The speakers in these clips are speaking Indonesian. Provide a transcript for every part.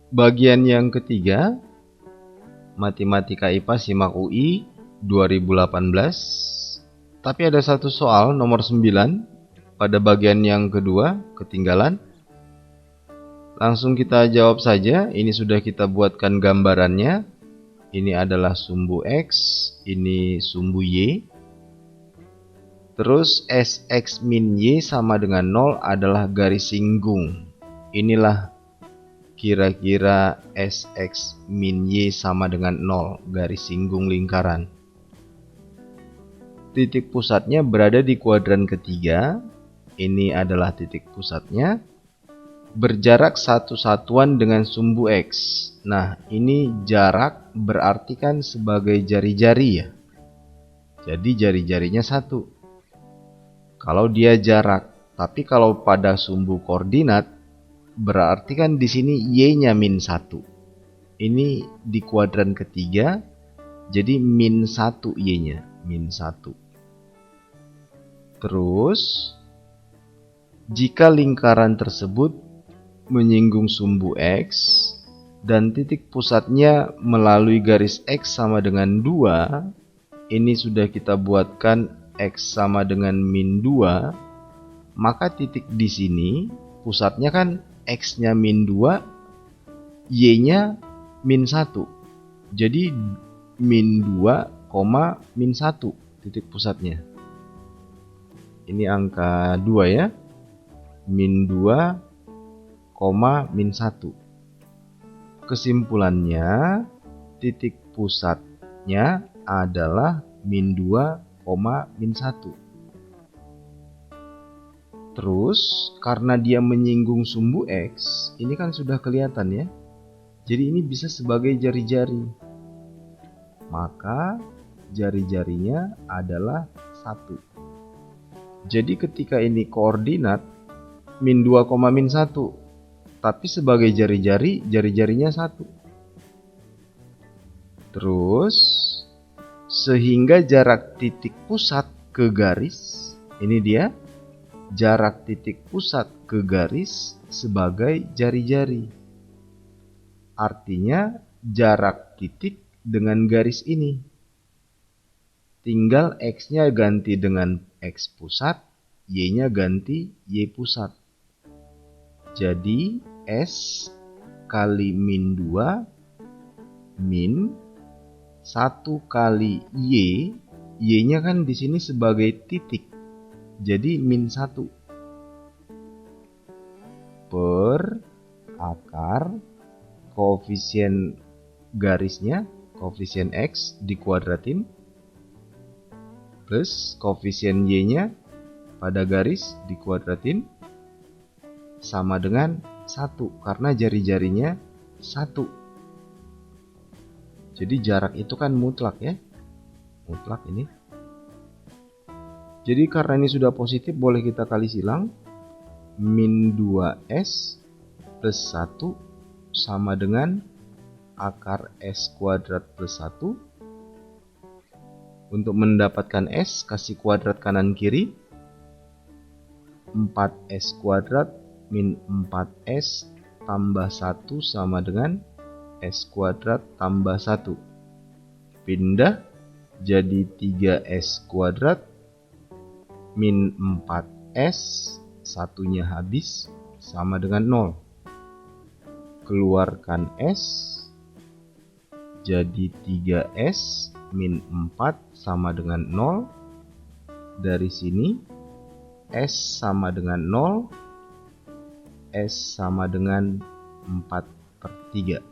Bagian yang ketiga, Matematika IPA Simak UI 2018. Tapi ada satu soal nomor 9 pada bagian yang kedua, ketinggalan. Langsung kita jawab saja, ini sudah kita buatkan gambarannya. Ini adalah sumbu X, ini sumbu Y. Terus Sx min Y sama dengan 0 adalah garis singgung. Inilah kira-kira Sx min Y sama dengan 0, garis singgung lingkaran. Titik pusatnya berada di kuadran ketiga. Ini adalah titik pusatnya. Berjarak satu satuan dengan sumbu X. Nah, ini jarak berarti kan sebagai jari-jari ya. Jadi jari-jarinya satu. Kalau dia jarak, tapi kalau pada sumbu koordinat berarti kan di sini Y-nya min 1. Ini di kuadran ketiga, jadi min 1 Y-nya, min 1. Terus, jika lingkaran tersebut menyinggung sumbu X dan titik pusatnya melalui garis X sama dengan 2, ini sudah kita buatkan X sama dengan min 2, maka titik di sini pusatnya kan X-nya min 2, Y-nya min 1. Jadi min 2, min 1 titik pusatnya. Ini angka 2 ya. Min 2, min 1. Kesimpulannya, titik pusatnya adalah min 2, min 1. Terus, karena dia menyinggung sumbu X, ini kan sudah kelihatan ya. Jadi ini bisa sebagai jari-jari. Maka, jari-jarinya adalah 1. Jadi ketika ini koordinat, min 2, min 1. Tapi sebagai jari-jari, jari-jarinya 1. Terus, sehingga jarak titik pusat ke garis, ini dia, jarak titik pusat ke garis sebagai jari-jari. Artinya jarak titik dengan garis ini. Tinggal X-nya ganti dengan X pusat, Y-nya ganti Y pusat. Jadi S kali min 2 min 1 kali Y. Y-nya kan di sini sebagai titik. Jadi min 1 per akar koefisien garisnya, koefisien X dikuadratin, plus koefisien Y-nya pada garis dikuadratin, sama dengan 1 karena jari-jarinya 1. Jadi jarak itu kan mutlak ya, mutlak ini. Jadi karena ini sudah positif, boleh kita kali silang. Min 2S plus 1 sama dengan akar S kuadrat plus 1. Untuk mendapatkan S, kasih kuadrat kanan kiri. 4S kuadrat min 4S tambah 1 sama dengan S kuadrat tambah 1. Pindah jadi 3S kuadrat min 4S, satunya habis, sama dengan 0. Keluarkan S, jadi 3S min 4 sama dengan 0. Dari sini S sama dengan 0, S sama dengan 4/3.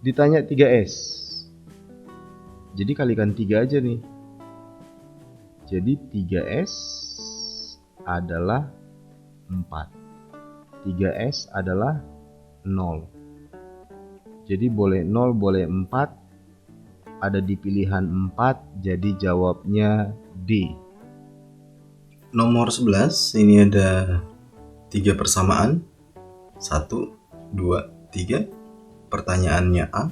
Ditanya 3S, jadi kalikan 3 aja nih. Jadi 3S adalah 4. 3S adalah 0. Jadi boleh 0, boleh 4. Ada di pilihan 4, jadi jawabnya D. Nomor 11, ini ada 3 persamaan. 1, 2, 3. Pertanyaannya A.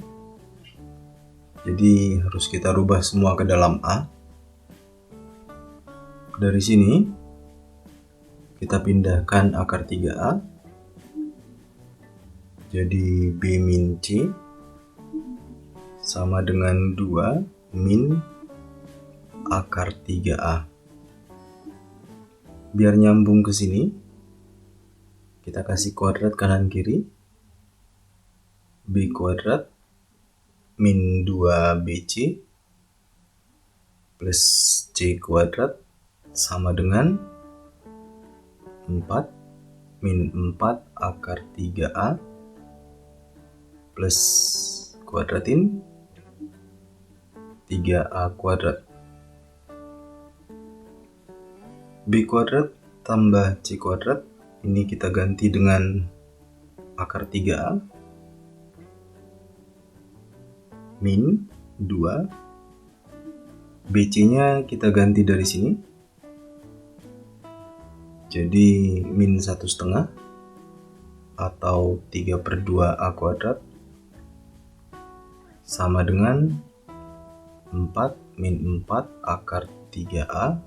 Jadi harus kita rubah semua ke dalam A. Dari sini kita pindahkan akar 3A. Jadi B min C sama dengan 2 min akar 3A. Biar nyambung ke sini, kita kasih kuadrat kanan kiri. B kuadrat min 2BC plus C kuadrat sama dengan 4 min 4 akar 3A plus kuadratin 3A kuadrat. B kuadrat tambah C kuadrat, ini kita ganti dengan akar 3A min 2, BC nya kita ganti dari sini, jadi min 1/2 atau 3/2A kuadrat sama dengan 4 min 4 akar 3A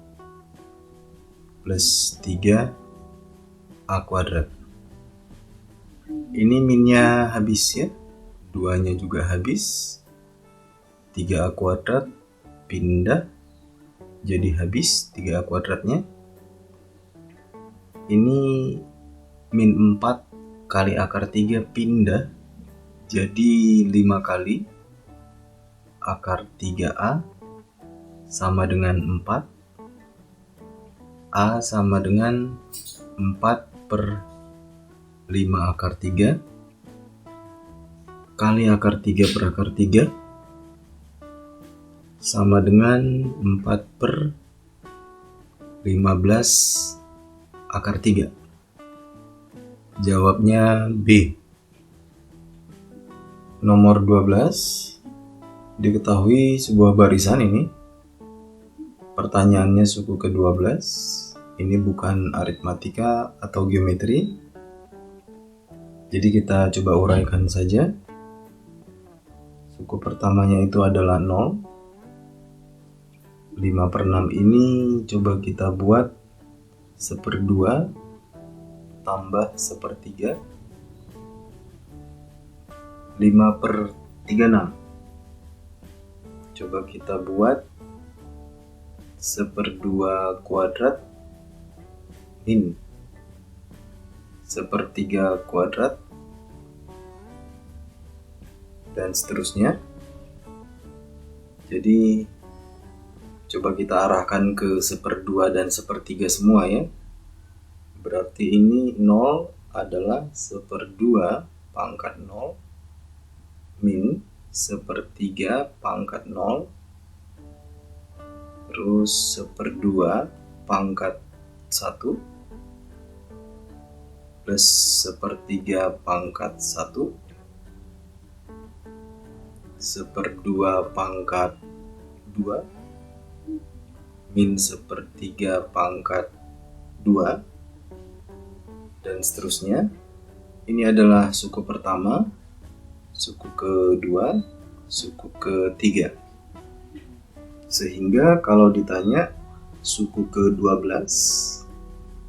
plus 3A kuadrat. Ini minnya habis ya, 2-nya juga habis, 3A kuadrat pindah jadi habis 3A kuadratnya. Ini min 4 kali akar 3 pindah jadi 5 kali akar 3A sama dengan 4. A sama dengan 4/5 akar 3 kali akar 3 per akar 3 sama dengan 4/15 akar 3. Jawabnya B. Nomor 12. Diketahui sebuah barisan ini. Pertanyaannya suku ke-12. Ini bukan aritmatika atau geometri. Jadi kita coba uraikan saja. Suku pertamanya itu adalah 0. 5/6 ini coba kita buat 1/2 tambah 1/3. 5/36. Coba kita buat 1/2 kuadrat min 1/3 kuadrat dan seterusnya. Jadi coba kita arahkan ke 1/2 dan 1/3 semua ya. Berarti ini 0 adalah 1/2 pangkat 0 min 1/3 pangkat 0 terus 1/2 pangkat 1 plus 1/3 pangkat 1 1/2 pangkat 2 min 1/3 pangkat 2 dan seterusnya. Ini adalah suku pertama, suku kedua, suku ketiga. Sehingga kalau ditanya suku ke-12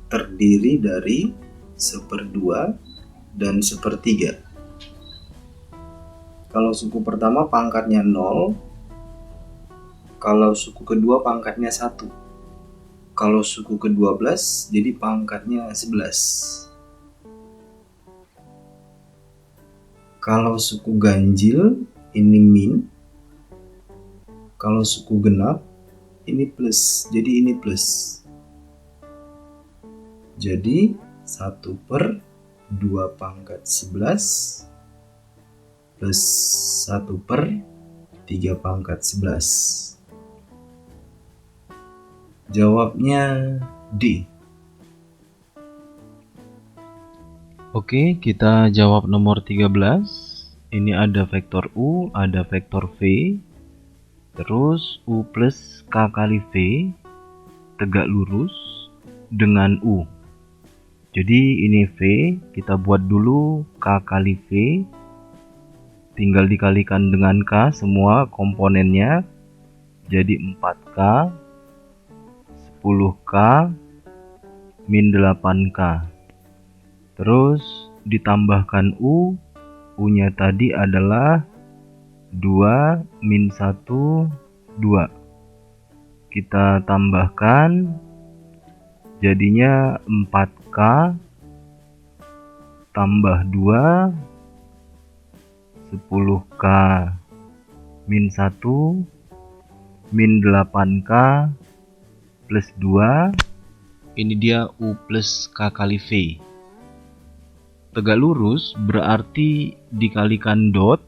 terdiri dari 1/2 dan 1/3. Kalau suku pertama pangkatnya 0, kalau suku kedua pangkatnya 1. Kalau suku ke-12 jadi pangkatnya 11. Kalau suku ganjil ini min. Kalau suku genap ini plus, jadi ini plus. Jadi 1/2 pangkat 11 plus 1/3 pangkat 11. Jawabnya D. Oke, kita jawab nomor 13. Ini ada vektor U, ada vektor V. Terus U plus K kali V tegak lurus dengan U. Jadi ini V, kita buat dulu K kali V. Tinggal dikalikan dengan K semua komponennya. Jadi 4K, 10K, min 8K. Terus ditambahkan U U-nya tadi adalah 2 min 1, 2. Kita tambahkan, jadinya 4K tambah 2, 10K min 1 min 8K plus 2. Ini dia U plus K kali V. Tegak lurus berarti dikalikan dot,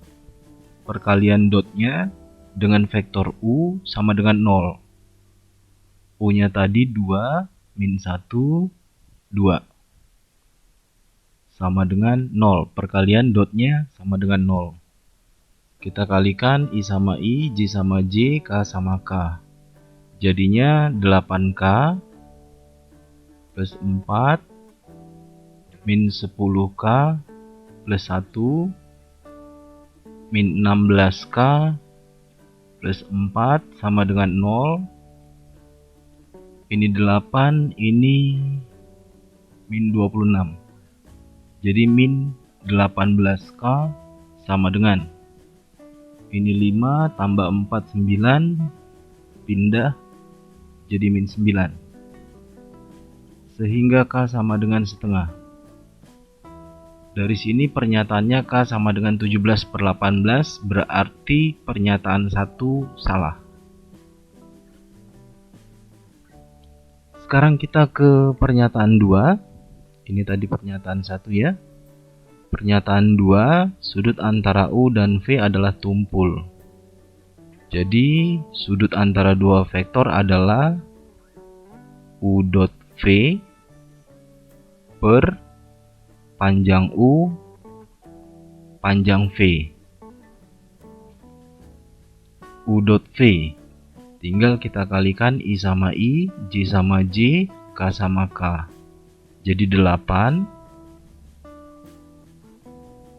perkalian dotnya dengan vektor U sama dengan 0. U-nya tadi 2 min 1, 2. Sama dengan 0. Perkalian dotnya sama dengan 0. Kita kalikan I sama I, J sama J, K sama K. Jadinya 8K plus 4 min 10K plus 1 min 16K plus 4 sama dengan 0. Ini 8, ini min 26. Jadi min 18K sama dengan ini 5 tambah 4, 9, pindah jadi min 9. Sehingga K sama dengan setengah. Dari sini pernyataannya K sama dengan 17/18, berarti pernyataan 1 salah. Sekarang kita ke pernyataan 2. Ini tadi pernyataan 1 ya. Pernyataan 2, sudut antara U dan V adalah tumpul. Jadi sudut antara dua vektor adalah U dot V per panjang U panjang V. U dot V tinggal kita kalikan I sama I, J sama J, K sama K. Jadi 8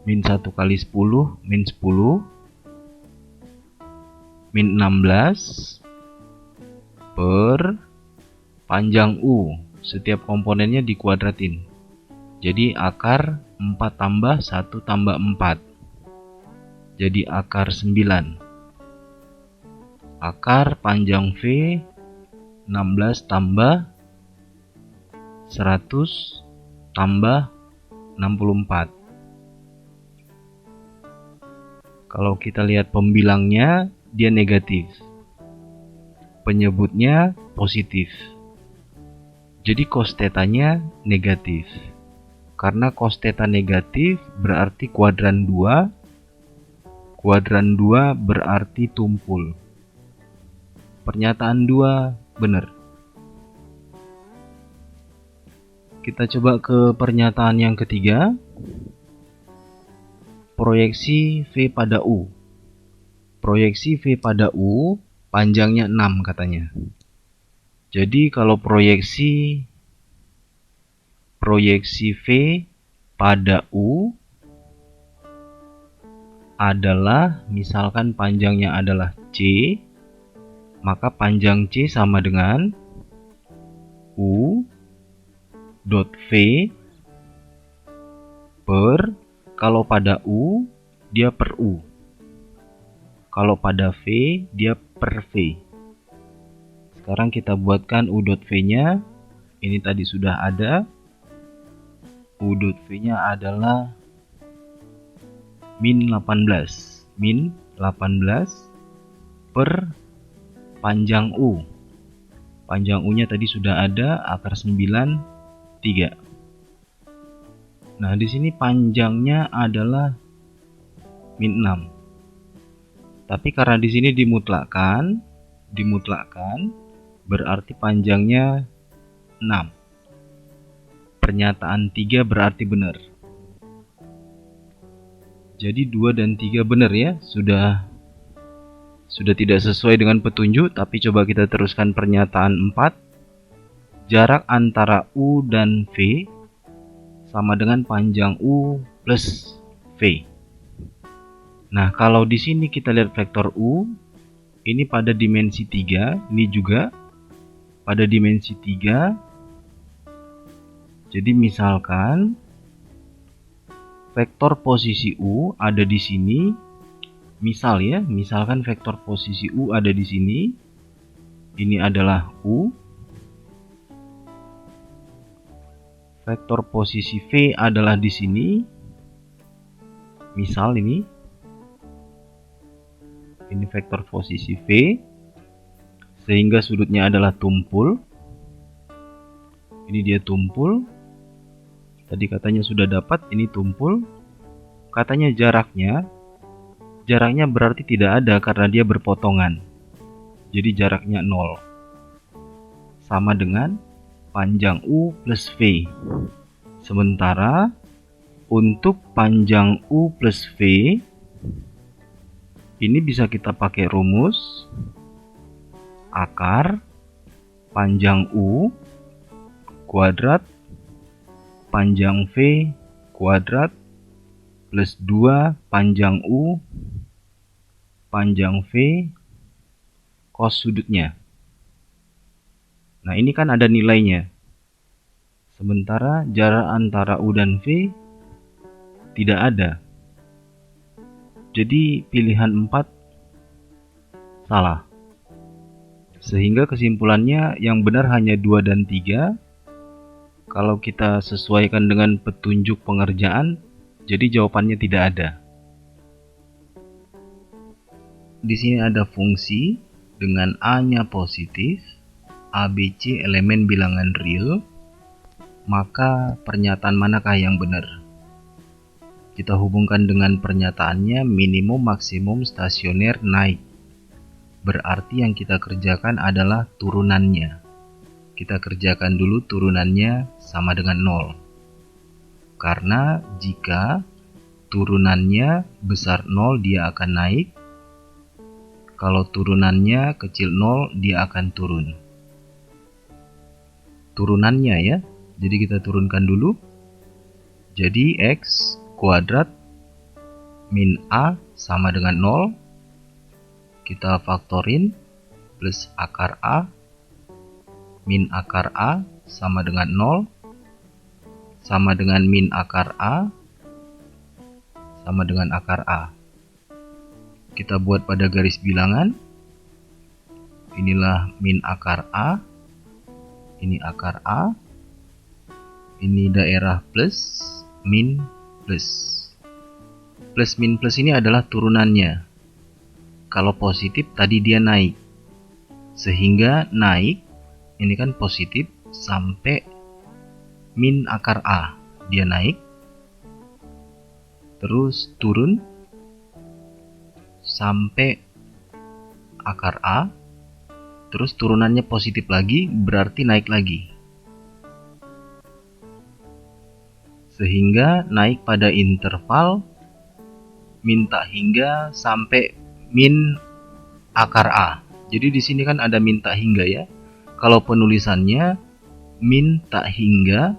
min 1 kali 10 min 10 min 16 per panjang U. Setiap komponennya dikuadratin. Jadi akar 4 tambah 1 tambah 4. Jadi akar 9. Akar panjang V 16 tambah 100 tambah 64. Kalau kita lihat pembilangnya, dia negatif. Penyebutnya positif. Jadi cos θ-nya negatif. Karena cos θ negatif berarti kuadran 2. Kuadran 2 berarti tumpul. Pernyataan 2 benar. Kita coba ke pernyataan yang ketiga. Proyeksi V pada U. Proyeksi V pada U panjangnya 6 katanya. Jadi kalau proyeksi V pada U adalah, misalkan panjangnya adalah C, maka panjang C sama dengan U dot V per, kalau pada U dia per U, kalau pada V dia per V. Sekarang kita buatkan U dot V-nya. Ini tadi sudah ada. U dot V-nya adalah min 18. Min 18 per panjang U. Panjang U-nya tadi sudah ada, akar 9, 3. Nah, di sini panjangnya adalah min 6. Tapi karena di sini dimutlakkan, berarti panjangnya 6. Pernyataan 3 berarti benar. Jadi 2 dan 3 benar ya. Sudah tidak sesuai dengan petunjuk, tapi coba kita teruskan pernyataan 4. Jarak antara U dan V sama dengan panjang U plus V. Nah, kalau di sini kita lihat vektor U, ini pada dimensi 3, ini juga pada dimensi 3. Jadi misalkan vektor posisi U ada di sini. Misal ya, misalkan vektor posisi U ada di sini. Ini adalah U. Vektor posisi V adalah di sini. Misal ini vektor posisi V, sehingga sudutnya adalah tumpul. Ini dia tumpul. Tadi katanya sudah dapat, ini tumpul. Katanya jaraknya berarti tidak ada karena dia berpotongan. Jadi jaraknya 0. Sama dengan panjang U plus V. Sementara untuk panjang U plus V ini bisa kita pakai rumus akar panjang U kuadrat panjang V kuadrat plus 2 panjang U panjang V cos sudutnya. Nah, ini kan ada nilainya. Sementara jarak antara U dan V tidak ada. Jadi pilihan 4 salah. Sehingga kesimpulannya yang benar hanya 2 dan 3. Kalau kita sesuaikan dengan petunjuk pengerjaan, jadi jawabannya tidak ada. Di sini ada fungsi dengan A-nya positif, A, B, C elemen bilangan real, maka pernyataan manakah yang benar? Kita hubungkan dengan pernyataannya minimum maksimum stasioner naik. Berarti yang kita kerjakan adalah turunannya. Kita kerjakan dulu turunannya sama dengan 0. Karena jika turunannya besar 0 dia akan naik. Kalau turunannya kecil 0 dia akan turun. Turunannya ya. Jadi kita turunkan dulu. Jadi X kuadrat min A sama dengan 0. Kita faktorin plus akar A min akar A sama dengan 0 sama dengan min akar A sama dengan akar A. Kita buat pada garis bilangan. Inilah min akar A. Ini akar A. Ini daerah plus, min, plus. Plus, min, plus ini adalah turunannya. Kalau positif tadi dia naik. Sehingga naik, ini kan positif, sampai min akar A. Dia naik. Terus turun sampai akar A. Terus turunannya positif lagi, berarti naik lagi. Sehingga naik pada interval min tak hingga sampai min akar A. Jadi di sini kan ada min tak hingga ya. Kalau penulisannya min tak hingga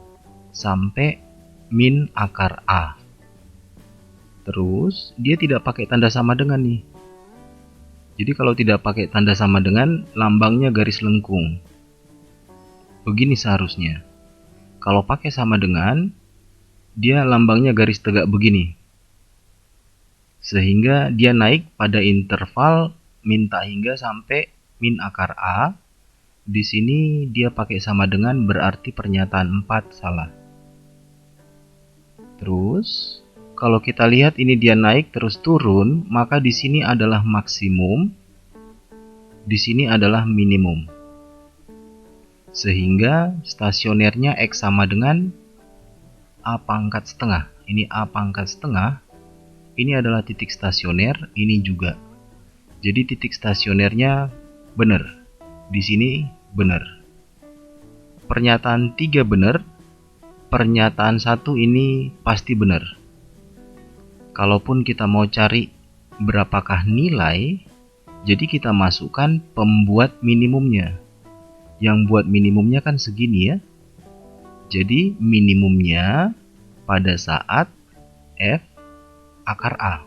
sampai min akar A. Terus dia tidak pakai tanda sama dengan nih. Jadi kalau tidak pakai tanda sama dengan, lambangnya garis lengkung. Begini seharusnya. Kalau pakai sama dengan, dia lambangnya garis tegak begini. Sehingga dia naik pada interval min tak hingga sampai min akar A. Di sini dia pakai sama dengan, berarti pernyataan 4 salah. Terus kalau kita lihat ini dia naik terus turun, maka di sini adalah maksimum, di sini adalah minimum. Sehingga stasionernya X sama dengan A pangkat setengah. Ini A pangkat setengah. Ini adalah titik stasioner, ini juga. Jadi titik stasionernya benar. Di sini benar. Pernyataan 3 benar. Pernyataan 1 ini pasti benar. Kalaupun kita mau cari berapakah nilai, jadi kita masukkan pembuat minimumnya. Yang buat minimumnya kan segini ya. Jadi minimumnya pada saat F akar A.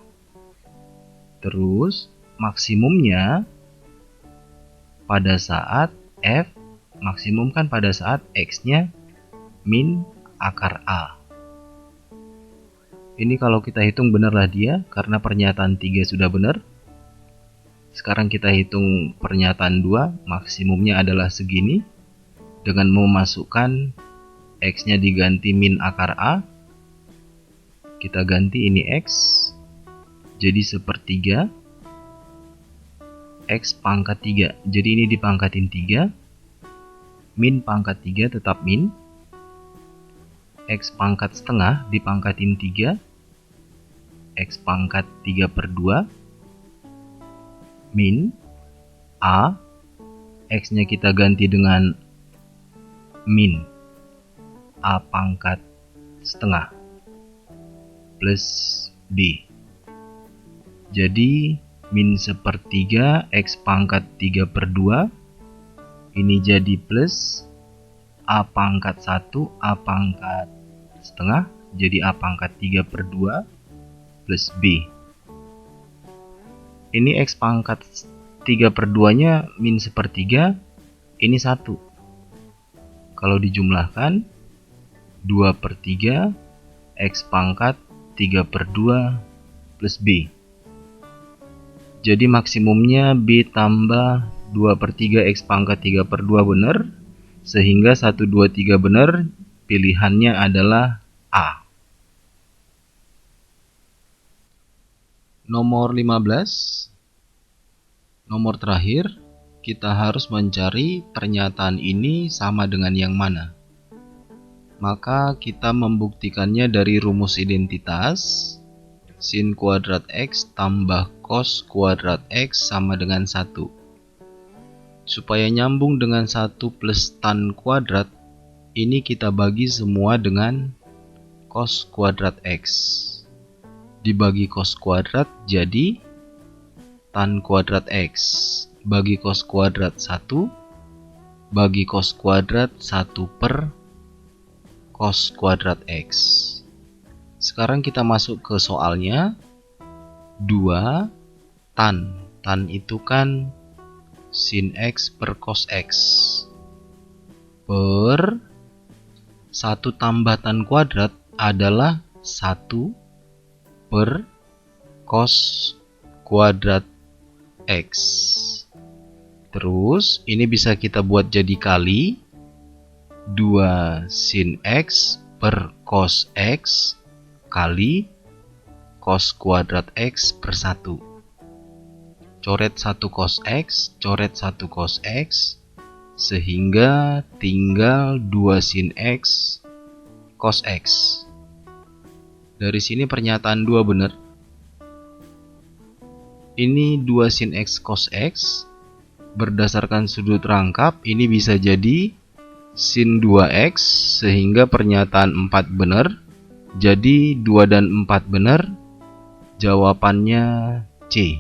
Terus maksimumnya pada saat F, maksimum kan pada saat X-nya min akar A. Ini kalau kita hitung benarlah dia, karena pernyataan 3 sudah benar. Sekarang kita hitung pernyataan 2, maksimumnya adalah segini. Dengan memasukkan X-nya diganti min akar A. Kita ganti ini X, jadi sepertiga X pangkat 3. Jadi ini dipangkatin 3. Min pangkat 3 tetap min. X pangkat setengah dipangkatin 3. X pangkat 3/2 min A, X nya kita ganti dengan min A pangkat setengah plus B. Jadi min sepertiga X pangkat 3/2 ini jadi plus A pangkat 1 A pangkat setengah, jadi A pangkat 3/2 plus B. Ini X pangkat 3/2 nya min sepertiga, ini 1. Kalau dijumlahkan 2/3 X pangkat 3/2 plus B. Jadi maksimumnya B tambah 2/3 X pangkat 3/2 benar, sehingga 1, 2, 3 benar. Pilihannya adalah A. Nomor 15. Nomor terakhir, kita harus mencari pernyataan ini sama dengan yang mana. Maka kita membuktikannya dari rumus identitas. Sin kuadrat X tambah cos kuadrat X sama dengan 1. Supaya nyambung dengan 1 plus tan kuadrat, ini kita bagi semua dengan cos kuadrat X. Dibagi cos kuadrat jadi tan kuadrat X. Bagi cos kuadrat 1. Bagi cos kuadrat 1 per cos kuadrat X. Sekarang kita masuk ke soalnya. 2 tan. Tan itu kan sin X per cos X. Per 1 tambah tan kuadrat adalah 1 per cos kuadrat X. Terus ini bisa kita buat jadi kali 2 sin X per cos X kali cos kuadrat X per 1. Coret 1 cos X, coret 1 cos X, sehingga tinggal 2 sin X cos X. Dari sini pernyataan 2 benar. Ini 2 sin X cos X. Berdasarkan sudut rangkap, ini bisa jadi sin 2X, sehingga pernyataan 4 benar. Jadi 2 dan 4 benar. Jawabannya C.